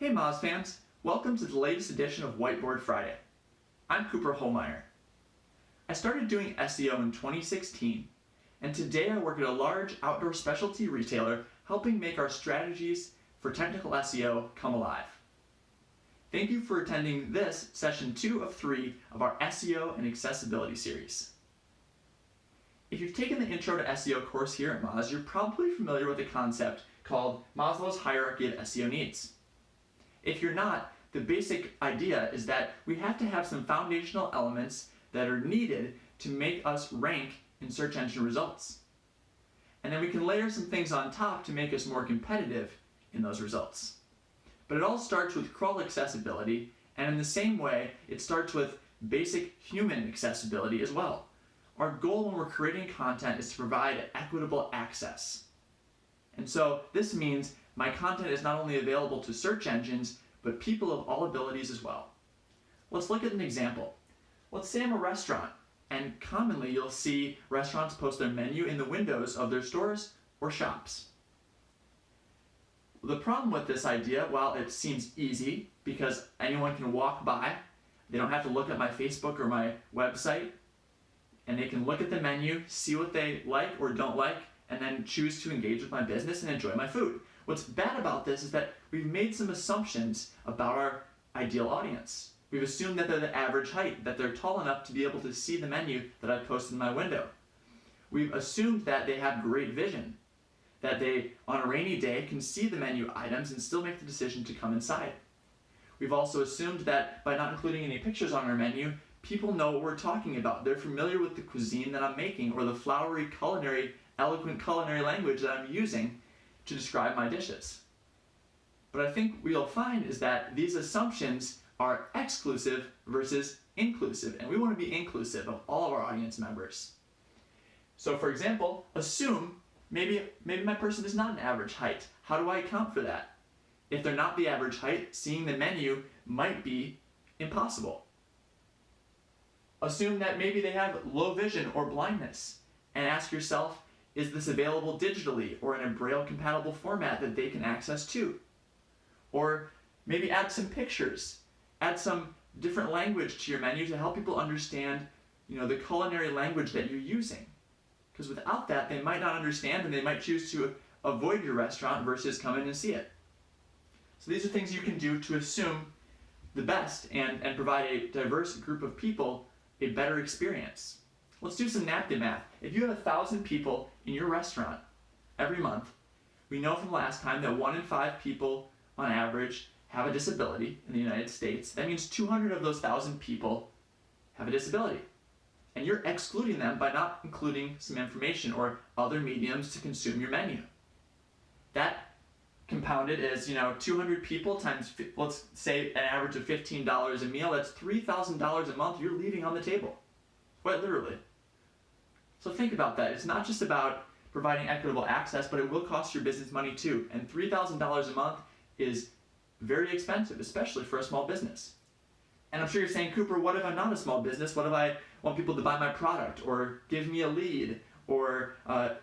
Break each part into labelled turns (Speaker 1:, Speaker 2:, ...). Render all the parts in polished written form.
Speaker 1: Hey Moz fans, welcome to the latest edition of Whiteboard Friday. I'm Cooper Holmeyer. I started doing SEO in 2016, and today I work at a large outdoor specialty retailer helping make our strategies for technical SEO come alive. Thank you for attending this session 2 of 3 of our SEO and accessibility series. If you've taken the Intro to SEO course here at Moz, you're probably familiar with a concept called Maslows Hierarchy of SEO needs. If you're not, the basic idea is that we have to have some foundational elements that are needed to make us rank in search engine results. And then we can layer some things on top to make us more competitive in those results. But it all starts with crawl accessibility, and in the same way, it starts with basic human accessibility as well. Our goal when we're creating content is to provide equitable access. And so this means my content is not only available to search engines, but people of all abilities as well. Let's look at an example. Let's say I'm a restaurant, and commonly you'll see restaurants post their menu in the windows of their stores or shops. The problem with this idea, while it seems easy because anyone can walk by, they don't have to look at my Facebook or my website, and they can look at the menu, see what they like or don't like, and then choose to engage with my business and enjoy my food. What's bad about this is that we've made some assumptions about our ideal audience. We've assumed that they're the average height, that they're tall enough to be able to see the menu that I post in my window. We've assumed that they have great vision, that they, on a rainy day, can see the menu items and still make the decision to come inside. We've also assumed that by not including any pictures on our menu, people know what we're talking about. They're familiar with the cuisine that I'm making or the flowery, eloquent culinary language that I'm using to describe my dishes. But I think what you'll find is that these assumptions are exclusive versus inclusive, and we want to be inclusive of all of our audience members. So for example, assume maybe my person is not an average height. How do I account for that? If they're not the average height, seeing the menu might be impossible. Assume that maybe they have low vision or blindness, and ask yourself, is this available digitally or in a Braille compatible format that they can access to? Or maybe add some pictures, add some different language to your menu to help people understand, the culinary language that you're using. Because without that, they might not understand and they might choose to avoid your restaurant versus come in and see it. So these are things you can do to assume the best and provide a diverse group of people a better experience. Let's do some napkin math. If you have 1,000 people in your restaurant every month, we know from last time that 1 in 5 people on average have a disability in the United States. That means 200 of those 1,000 people have a disability. And you're excluding them by not including some information or other mediums to consume your menu. That compounded is, 200 people times, let's say an average of $15 a meal, that's $3,000 a month you're leaving on the table. Quite literally. So think about that. It's not just about providing equitable access, but it will cost your business money too. And $3,000 a month is very expensive, especially for a small business. And I'm sure you're saying, Cooper, what if I'm not a small business? What if I want people to buy my product or give me a lead or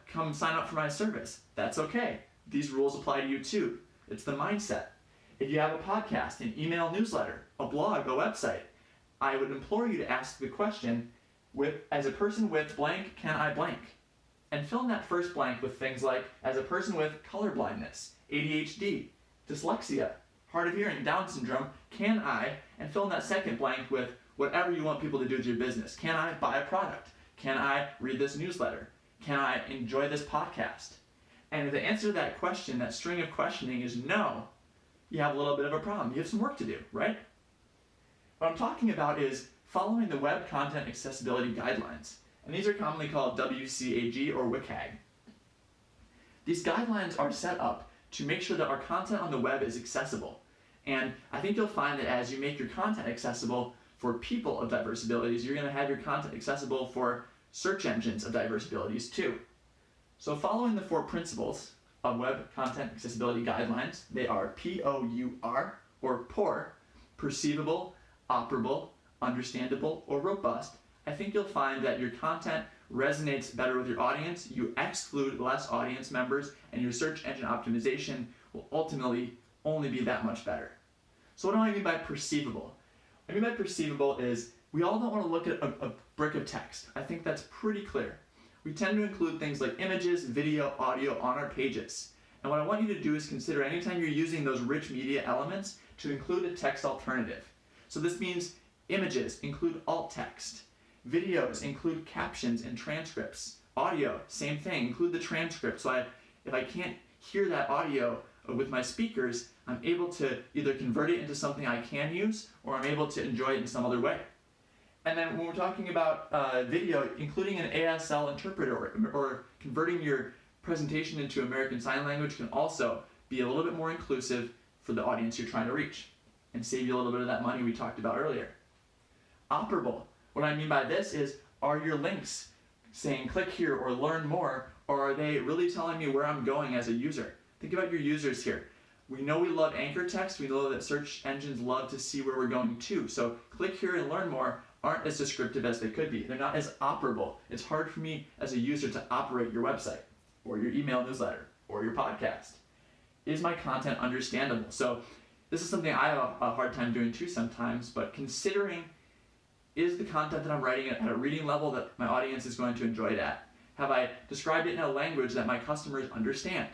Speaker 1: come sign up for my service? That's okay. These rules apply to you too. It's the mindset. If you have a podcast, an email newsletter, a blog, a website, I would implore you to ask the question, as a person with blank, can I blank? And fill in that first blank with things like, as a person with color blindness, ADHD, dyslexia, hard of hearing, Down syndrome, can I? And fill in that second blank with whatever you want people to do with your business. Can I buy a product? Can I read this newsletter? Can I enjoy this podcast? And if the answer to that question, that string of questioning is no, you have a little bit of a problem. You have some work to do, right? What I'm talking about is following the Web Content Accessibility Guidelines. And these are commonly called WCAG or WCAG. These guidelines are set up to make sure that our content on the web is accessible. And I think you'll find that as you make your content accessible for people of diverse abilities, you're going to have your content accessible for search engines of diverse abilities too. So following the 4 principles of Web Content Accessibility Guidelines, they are POUR or POUR, perceivable, operable, understandable, or robust. I think you'll find that your content resonates better with your audience, you exclude less audience members, and your search engine optimization will ultimately only be that much better. So what do I mean by perceivable? What I mean by perceivable is we all don't want to look at a brick of text. I think that's pretty clear. We tend to include things like images, video, audio on our pages. And what I want you to do is consider anytime you're using those rich media elements to include a text alternative. So this means images include alt text. Videos include captions and transcripts. Audio, same thing, include the transcript. So if I can't hear that audio with my speakers, I'm able to either convert it into something I can use, or I'm able to enjoy it in some other way. And then when we're talking about video, including an ASL interpreter or converting your presentation into American Sign Language can also be a little bit more inclusive for the audience you're trying to reach and save you a little bit of that money we talked about earlier. Operable. What I mean by this is, are your links saying click here or learn more, or are they really telling me where I'm going as a user? Think about your users here. We know we love anchor text. We know that search engines love to see where we're going to. So click here and learn more aren't as descriptive as they could be. They're not as operable. It's hard for me as a user to operate your website or your email newsletter or your podcast. Is my content understandable? So this is something I have a hard time doing too sometimes, but considering, is the content that I'm writing at a reading level that my audience is going to enjoy it at? Have I described it in a language that my customers understand?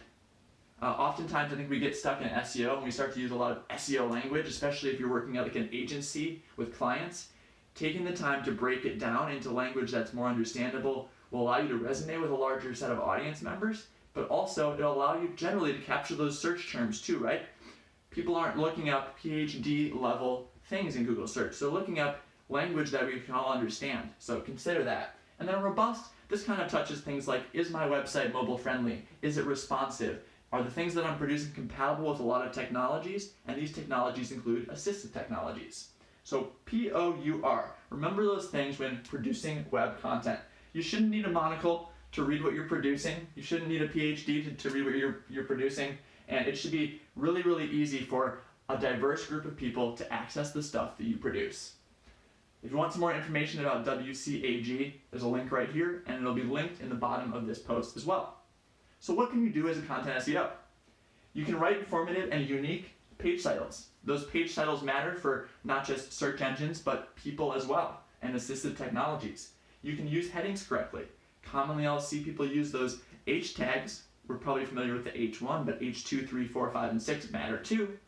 Speaker 1: Oftentimes I think we get stuck in SEO and we start to use a lot of SEO language, especially if you're working at like an agency with clients. Taking the time to break it down into language that's more understandable will allow you to resonate with a larger set of audience members, but also it'll allow you generally to capture those search terms too, right? People aren't looking up PhD level things in Google search. So looking up language that we can all understand. So consider that. And then robust, this kind of touches things like, is my website mobile friendly? Is it responsive? Are the things that I'm producing compatible with a lot of technologies? And these technologies include assistive technologies. So POUR, remember those things when producing web content. You shouldn't need a monocle to read what you're producing. You shouldn't need a PhD to read what you're producing. And it should be really, really easy for a diverse group of people to access the stuff that you produce. If you want some more information about WCAG, there's a link right here, and it'll be linked in the bottom of this post as well. So what can you do as a content SEO? You can write informative and unique page titles. Those page titles matter for not just search engines, but people as well, and assistive technologies. You can use headings correctly. Commonly I'll see people use those H tags. We're probably familiar with the H1, but H2, 3, 4, 5, and 6 matter too.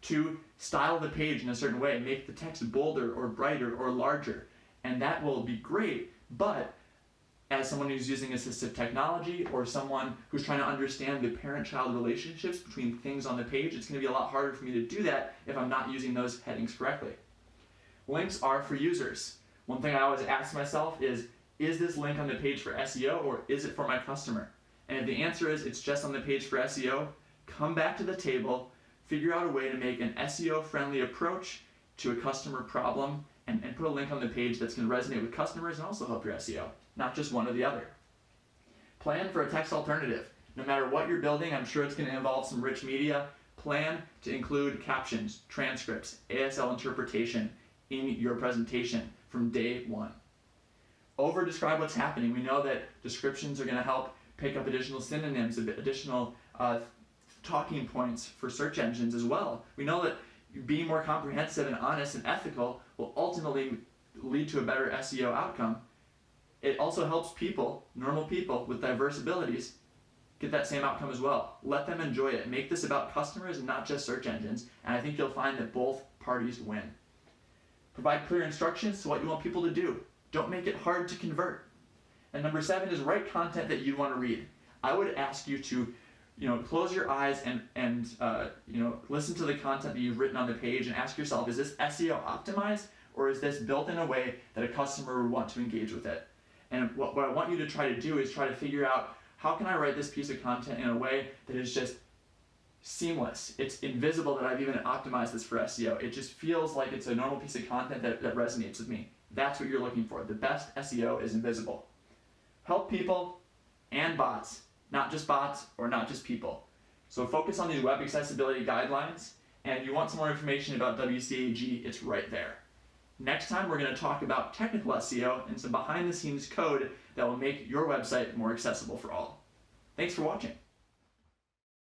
Speaker 1: To style the page in a certain way, make the text bolder or brighter or larger. And that will be great, but as someone who's using assistive technology or someone who's trying to understand the parent-child relationships between things on the page, it's going to be a lot harder for me to do that if I'm not using those headings correctly. Links are for users. One thing I always ask myself is this link on the page for SEO or is it for my customer? And if the answer is it's just on the page for SEO, come back to the table, figure out a way to make an SEO-friendly approach to a customer problem and put a link on the page that's going to resonate with customers and also help your SEO, not just one or the other. Plan for a text alternative. No matter what you're building, I'm sure it's going to involve some rich media. Plan to include captions, transcripts, ASL interpretation in your presentation from day one. Over-describe what's happening. We know that descriptions are going to help pick up additional synonyms, additional talking points for search engines as well. We know that being more comprehensive and honest and ethical will ultimately lead to a better SEO outcome. It also helps people, normal people with diverse abilities, get that same outcome as well. Let them enjoy it. Make this about customers and not just search engines, and I think you'll find that both parties win. Provide clear instructions to what you want people to do. Don't make it hard to convert. And number 7 is write content that you want to read. I would ask you to close your eyes and listen to the content that you've written on the page and ask yourself, is this SEO optimized or is this built in a way that a customer would want to engage with it? And what I want you to try to do is try to figure out, how can I write this piece of content in a way that is just seamless? It's invisible that I've even optimized this for SEO. It just feels like it's a normal piece of content that resonates with me. That's what you're looking for. The best SEO is invisible. Help people and bots. Not just bots or not just people. So focus on these web accessibility guidelines, and if you want some more information about WCAG, it's right there. Next time we're going to talk about technical SEO and some behind the scenes code that will make your website more accessible for all. Thanks for watching.